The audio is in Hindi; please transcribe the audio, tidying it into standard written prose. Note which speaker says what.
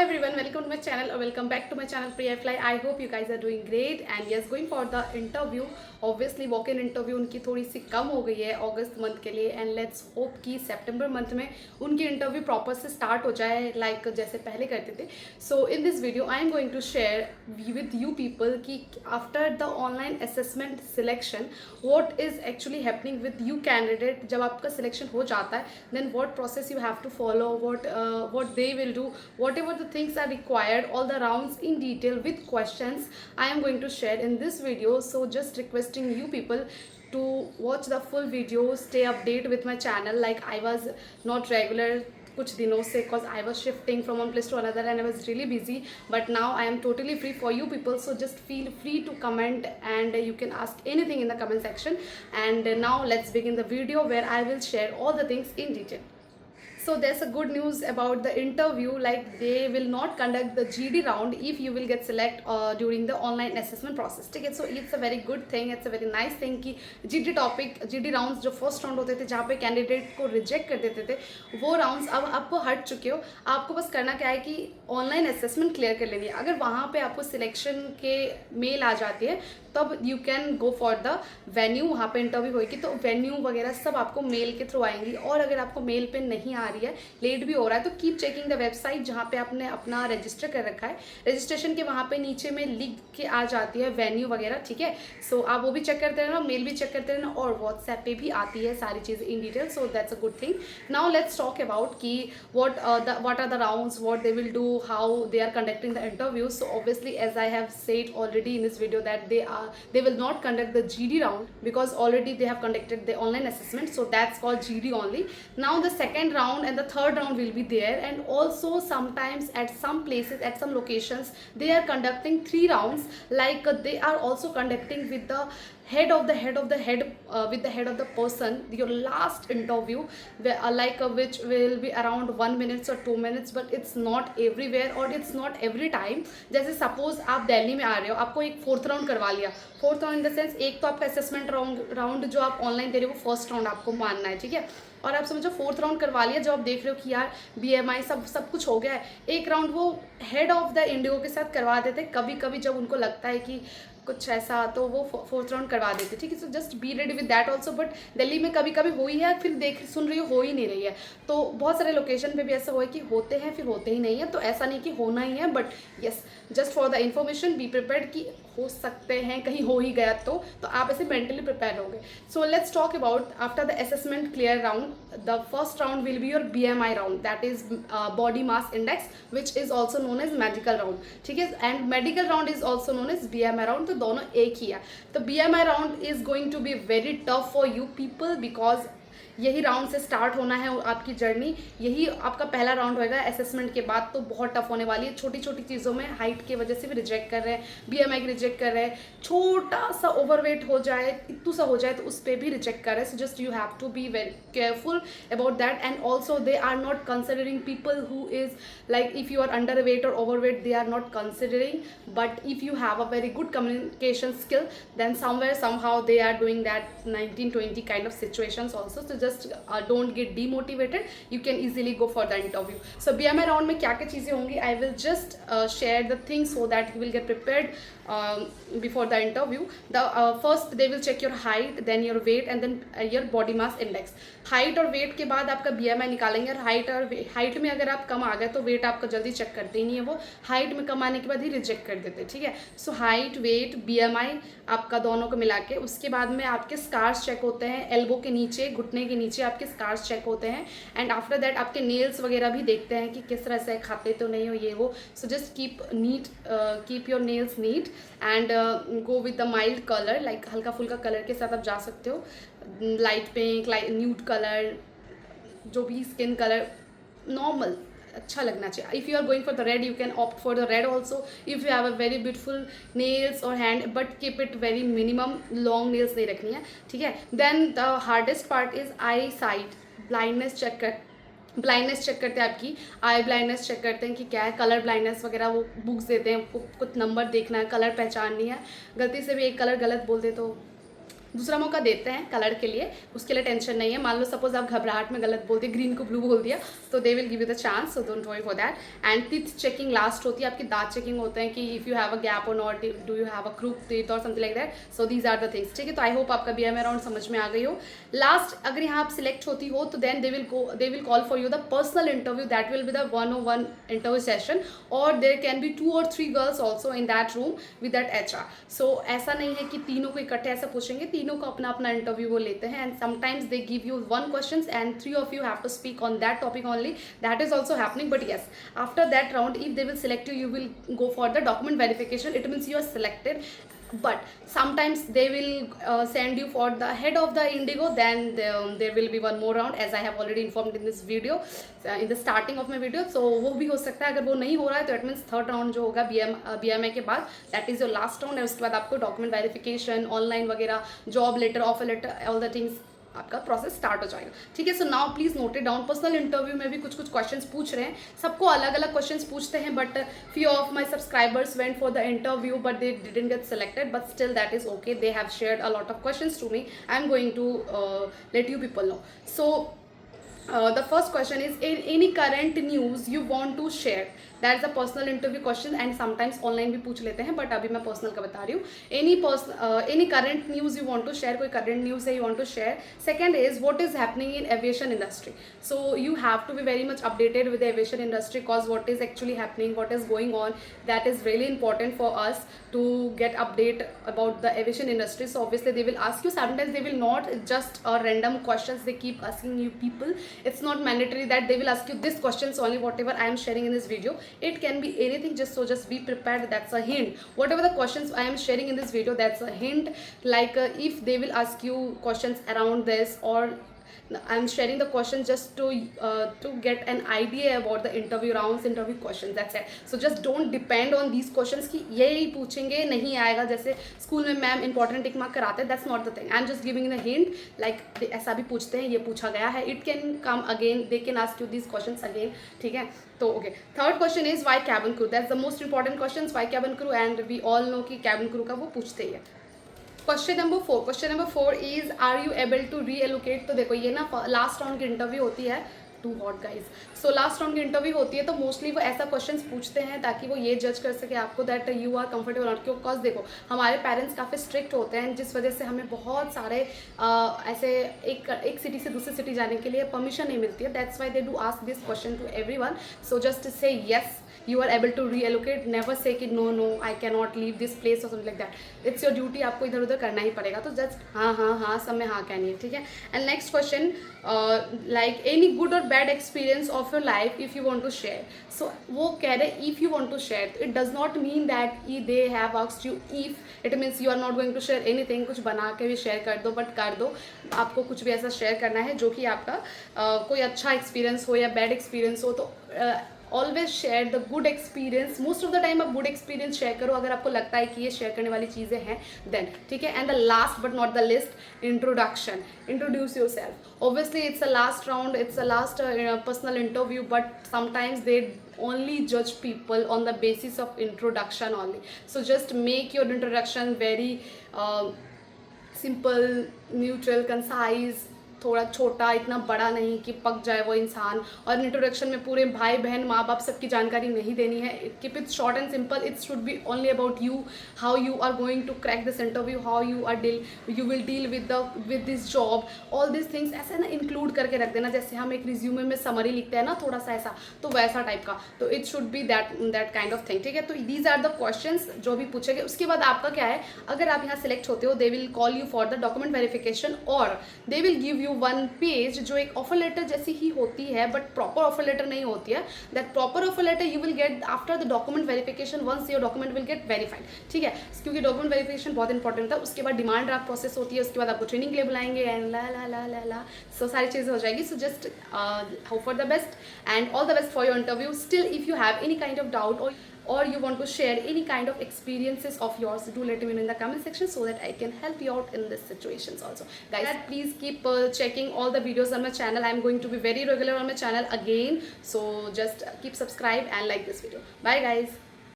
Speaker 1: everyone, welcome to my channel or welcome back to my channel Priya Fly. I hope you guys are doing great and yes, going for the interview. Obviously walk in interview उनकी थोड़ी सी कम हो गई है अगस्त मंथ के लिए एंड लेट्स होप कि सितंबर मंथ में उनकी इंटरव्यू प्रॉपर से स्टार्ट हो जाए लाइक जैसे पहले करते थे. So in this video I am going to share with you people कि after the online assessment selection what is actually happening with you candidate. जब आपका सिलेक्शन हो जाता है then what process you have to follow, what they will do, whatever the things are required, all the rounds in detail with questions I am going to share in this video. So just requesting you people to watch the full video, stay updated with my channel. Like I was not regular कुछ दिनों से because I was shifting from one place to another and I was really busy, but now I am totally free for you people. So just feel free to comment and you can ask anything in the comment section. And now let's begin the video where I will share all the things in detail. So there's a good news about the interview, like they will not conduct the GD round if you will get select during the online assessment process. ठीक है, so it's a very good thing, it's a very nice thing कि GD rounds जो फर्स्ट राउंड होते थे जहाँ पे कैंडिडेट को रिजेक्ट कर देते थे वो राउंड्स अब आपको हट चुके हो. आपको बस करना क्या है कि ऑनलाइन असेसमेंट क्लियर कर लेनी है. अगर वहाँ पे आपको सिलेक्शन के मेल आ जाती है तब you can go for the venue. वहाँ पे इंटरव्यू होगी तो वेन्यू वगैरह सब आपको मेल के थ्रू आएंगी. और अगर आपको मेल पे नहीं आ रही है, लेट भी हो रहा है, तो कीप चेकिंग द वेबसाइट जहाँ पे आपने अपना रजिस्टर कर रखा है. रजिस्ट्रेशन के वहाँ पे नीचे में लिख के आ जाती है वेन्यू वगैरह. ठीक है, सो आप वो भी चेक करते रहना, मेल भी चेक करते रहना और व्हाट्सएप पे भी आती है सारी चीज़ें in detail. So that's a good thing. Now let's talk about कि what are the rounds, what they will do, how they are conducting the interviews. So obviously as I have said already in this video that they will not conduct the GD round because already they have conducted the online assessment, so that's called GD only. Now the second round and the third round will be there, and also sometimes at some places, at some locations, they are conducting 3 rounds, like they are also conducting with the head of the person your last interview which will be around 1 minute or 2 minutes, but it's not everywhere or it's not every time. जैसे सपोज आप दिल्ली में आ रहे हो, आपको एक फोर्थ राउंड करवा लिया. Fourth round in the sense एक तो आपका असेसमेंट राउंड जो आप ऑनलाइन दे रहे हो वो फर्स्ट राउंड आपको मानना है. ठीक है, और आप समझो फोर्थ राउंड करवा लिया जब आप देख रहे हो कि यार BMI सब कुछ हो गया है. एक राउंड वो हेड ऑफ द इंडिगो के साथ करवा देते कभी कभी जब उनको लगता है कि कुछ ऐसा, तो वो फोर्थ राउंड करवा देते. ठीक है, so just be ready with that also. But Delhi में कभी कभी हुई है, फिर सुन रही हो ही नहीं रही है. तो बहुत सारे लोकेशन पे भी ऐसा हुआ है कि होते हैं फिर होते ही नहीं है. तो ऐसा नहीं कि होना ही है, but yes just for the information be prepared कि हो सकते हैं कहीं हो ही गया तो आप ऐसे मेंटली प्रिपेयर हो गए. So let's talk about after the assessment clear round. The first round will be your BMI round, that is body mass index, which is also known as medical round. ठीक है, and medical round is also known as BMI round. तो दोनों एक ही है. तो BMI round is going to be very tough for you people because यही राउंड से स्टार्ट होना है आपकी जर्नी. यही आपका पहला राउंड होएगा असेसमेंट के बाद. तो बहुत टफ होने वाली है. छोटी छोटी चीज़ों में हाइट की वजह से भी रिजेक्ट कर रहे हैं, BMI की रिजेक्ट कर रहे हैं. छोटा सा ओवरवेट हो जाए, इतू सा हो जाए तो उस पर भी रिजेक्ट कर रहे हैं. So just you have to be very careful about that. And also they are not considering people who is like if you are underweight और overweight, they are not considering. But if you have a very good communication skill, then somehow they are doing that 19-20 kind of situations also. So just don't get demotivated, you can easily go for the interview. So BMI round में क्या क्या चीज़ें होंगी, I will just share the things so that you will get prepared before the interview. The first they will check your height, then your weight and then your body mass index. Height और वेट के बाद आपका BMI निकालेंगे. और हाइट में अगर आप कम आ गए तो वेट आपका जल्दी चेक करते ही नहीं है, वो हाइट में कम आने के बाद ही रिजेक्ट कर देते. ठीक है, सो हाइट, वेट, BMI आपका दोनों को मिला के. उसके बाद में आपके स्कार्स चेक होते हैं, एल्बो के नीचे, घुटने के नीचे आपके स्कार्स चेक होते हैं. एंड आफ्टर दैट आपके नेल्स वगैरह भी देखते हैं कि किस तरह से खाते तो नहीं हो ये वो. So just keep your nails neat and go with the mild colour, like हल्का फुल्का कलर के साथ आप जा सकते हो. Light pink, light nude colour, जो भी स्किन कलर नॉर्मल अच्छा लगना चाहिए. If you are going for the red you can opt for the red also if you have a very beautiful nails और hand, but keep it very minimum, long nails नहीं रखनी है. ठीक है, then the hardest part is eyesight. Blindness check करते हैं, आपकी आई ब्लाइंडनेस चेक करते हैं कि क्या है. कलर ब्लाइंडनेस वगैरह वो बुक्स देते हैं, कुछ नंबर देखना है, कलर पहचाननी है. गलती से भी एक कलर गलत बोल दे तो दूसरा मौका देते हैं कलर के लिए, उसके लिए टेंशन नहीं है। मान लो सपोज आप घबराहट में गलत बोलते, ग्रीन को ब्लू बोल दिया, तो they will give you the chance, so don't worry for that. And teeth checking last होती है, आपकी दांत चेकिंग होते हैं कि if you have a gap और not, do you have a crook teeth और something like that, so these are the things, ठीक है। तो आई होप आपका BMI राउंड समझ में आ गई हो। लास्ट अगर यहाँ आप सिलेक्ट होती हो तो then they will call for you the personal interview, that will be the 101 interview session, और there can be 2 or 3 girls also in that room with that HR। So ऐसा नहीं है कि तीनों को इकट्ठे ऐसा पूछेंगे, तीनों को अपना अपना इंटरव्यू वो लेते हैं, and sometimes they give you 1 question and 3 of you have to speak on that topic only, that is also happening। but yes, after that round if they will select you, you will go for the document verification, it means you are selected। but sometimes they will send you for the head of the Indigo, then there will be one more round, as I have already informed in this video, in the starting of my video। so वो भी हो सकता है, अगर वो नहीं हो रहा है तो इट मीन्स थर्ड राउंड जो होगा BMI के बाद, that is your last round, है। उसके बाद आपको डॉक्यूमेंट वेरिफिकेशन, ऑनलाइन वगैरह, job letter, offer letter, all the things, आपका प्रोसेस स्टार्ट हो जाएगा, ठीक है। So now please note it down. Personal interview में भी कुछ कुछ क्वेश्चंस पूछ रहे हैं, सबको अलग अलग क्वेश्चंस पूछते हैं, but few of my subscribers went for the interview but they didn't get selected, but still that is okay, they have shared a lot of questions to me, I am going to let you people know. So the first question is, in any current news you want to share, that's a personal interview question, and sometimes online भी पूछ लेते हैं, बट अभी मैं पर्सनल का बता रही हूँ। Any current news you want to share, कोई करंट न्यूज़ है you want to share. Second is what is happening in aviation industry, so you have to be very much updated with the aviation industry, cause what is actually happening, what is going on, that is really important for us to get update about the aviation industry। so obviously they will ask you, sometimes they will not just random questions they keep asking you people, it's not mandatory that they will ask you this questions only, whatever I am sharing in this video, it can be anything, just be prepared, that's a hint, whatever the questions I am sharing in this video, that's a hint, like if they will ask you questions around this, or I'm sharing the questions just to get an idea about the interview rounds, interview questions, that's it। so just don't depend on these questions कि यही पूछेंगे, नहीं आएगा, जैसे स्कूल में मैम इंपॉर्टेंट टिक मार्क कराते हैं, that's not the thing, I'm just giving the hint, like ऐसा भी पूछते हैं, ये पूछा गया है, it can come again, they can ask you these questions again, ठीक है। तो okay, third question is why cabin crew, that's the most important question, why cabin crew, and we all know कि कैबिन क्रू का वो पूछते ही है। Question number 4 is, are you able to relocate. तो देखो ये ना लास्ट राउंड की इंटरव्यू होती है, to hot guys, so last round की इंटरव्यू होती है, तो मोस्टली वो ऐसा क्वेश्चंस पूछते हैं ताकि वो ये जज कर सके आपको that you are comfortable not, क्यों, बिकॉज देखो हमारे पेरेंट्स काफ़ी स्ट्रिक्ट होते हैं, जिस वजह से हमें बहुत सारे ऐसे एक सिटी से दूसरी सिटी जाने के लिए परमिशन नहीं मिलती है, that's why they do ask this question to everyone. So just say yes you are able to reallocate, never say कि no I cannot leave this place or something like that, it's your duty, आपको इधर उधर करना ही पड़ेगा, तो जस्ट हाँ सब में हाँ कहनी है, ठीक है। And next question, like any good और bad experience of your life if you want to share. So वो कह रहे if you want to share, it does not mean that they have asked you if, it means you are not going to share anything, कुछ बना के भी शेयर कर दो, बट कर दो, आपको कुछ भी ऐसा शेयर करना है जो कि आपका कोई अच्छा एक्सपीरियंस हो या बैड एक्सपीरियंस हो, तो always share the good experience, most of the time आप गुड एक्सपीरियंस शेयर करो, अगर आपको लगता है कि ये शेयर करने वाली चीज़ें हैं देन, ठीक है। And the last but not the list, introduction, introduce your self. Obviously it's a last round, it's a last personal interview, but sometimes they only judge people on the basis of introduction only, so just make your introduction very simple, neutral, concise, थोड़ा छोटा, इतना बड़ा नहीं कि पक जाए वो इंसान, और इंट्रोडक्शन में पूरे भाई बहन माँ बाप सबकी जानकारी नहीं देनी है, keep it short and simple, it should be only about you, how you are going to crack this interview, how you will deal with this job, all this things ऐसे ना इंक्लूड करके रख देना, जैसे हम एक रिज्यूमे में समरी लिखते हैं ना थोड़ा सा ऐसा, तो वैसा टाइप का, तो it should B that kind of thing, ठीक है। तो दीज आर द क्वेश्चंस जो भी पूछेंगे। उसके बाद आपका क्या है, अगर आप यहाँ सेलेक्ट होते हो, they will call you for the document verification, और they will give you one page जो एक ऑफर लेटर जैसी ही होती है, बट प्रॉपर ऑफर लेटर नहीं होती है, that proper offer letter you will get after the document verification, once your document will get verified, ठीक है, क्योंकि डॉक्यूमेंट वेरिफिकेशन बहुत इंपॉर्टेंट होता है। उसके बाद डिमांड ड्राफ्ट प्रोसेस होती है, उसके बाद आपको ट्रेनिंग के लिए बुलाएंगे, एंड ला सो सारी चीज़ें हो जाएगी। So just hope for the best and all the best for your interview. Still if you have any kind of doubt or you want to share any kind of experiences of yours, do let me know in the comment section so that I can help you out in these situations also. Guys, please keep checking all the videos on my channel. I am going to be very regular on my channel again, so just keep subscribe and like this video. Bye guys.